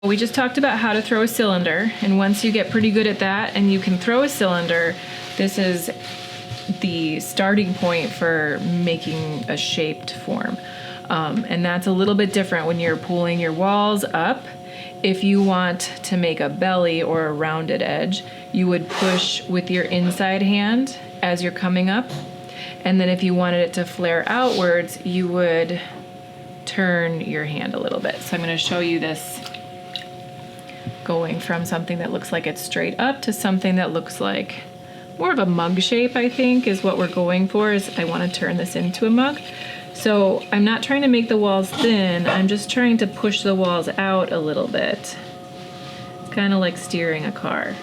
We just talked about how to throw a cylinder, and once you get pretty good at that and you can throw a cylinder, this is the starting point for making a shaped form. And that's a little bit different when you're pulling your walls up. If you want to make a belly or a rounded edge, you would push with your inside hand as you're coming up. And then if you wanted it to flare outwards, you would turn your hand a little bit. So I'm going to show you this going from something that looks like it's straight up to something that looks like more of a mug shape, I think, is what we're going for. Is I want to turn this into a mug. So I'm not trying to make the walls thin, I'm just trying to push the walls out a little bit. It's kind of like steering a car.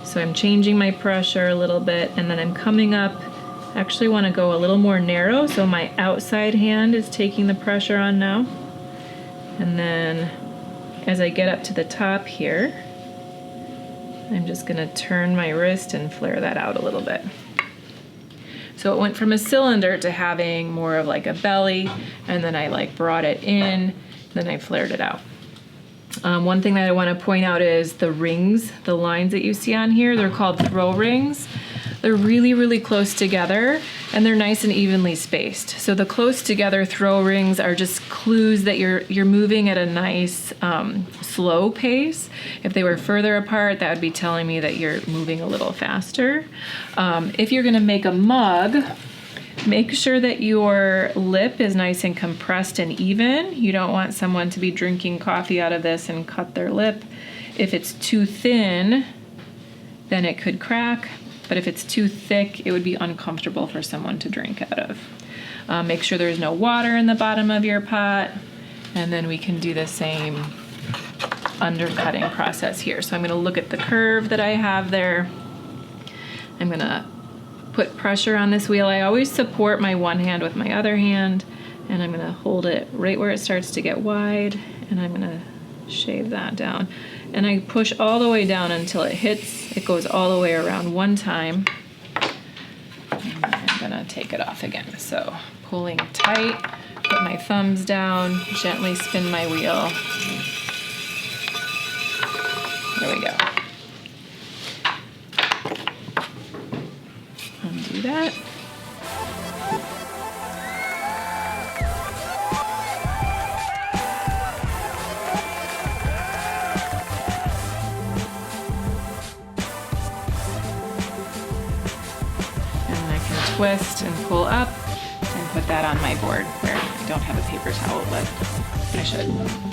So I'm changing my pressure a little bit, and then I'm coming up. I actually want to go a little more narrow, so my outside hand is taking the pressure on now. And then as I get up to the top here, I'm just going to turn my wrist and flare that out a little bit. So it went from a cylinder to having more of like a belly, and then I like brought it in, then I flared it out. One thing that I want to point out is the rings, the lines that you see on here, they're called throw rings. They're really, really close together, and they're nice and evenly spaced. So the close together throw rings are just clues that you're moving at a nice slow pace. If they were further apart, that would be telling me that you're moving a little faster. If you're gonna make a mug, make sure that your lip is nice and compressed and even. You don't want someone to be drinking coffee out of this and cut their lip. If it's too thin, then it could crack. But if it's too thick, it would be uncomfortable for someone to drink out of. Make sure there's no water in the bottom of your pot, and then we can do the same undercutting process here. So I'm gonna look at the curve that I have there. I'm gonna put pressure on this wheel. I always support my one hand with my other hand, and I'm gonna hold it right where it starts to get wide, and I'm gonna shave that down. And I push all the way down until it hits, it goes all the way around one time. And I'm gonna take it off again. So pulling tight, put my thumbs down, gently spin my wheel. There we go. Undo that. Twist and pull up and put that on my board where I don't have a paper towel, but I should.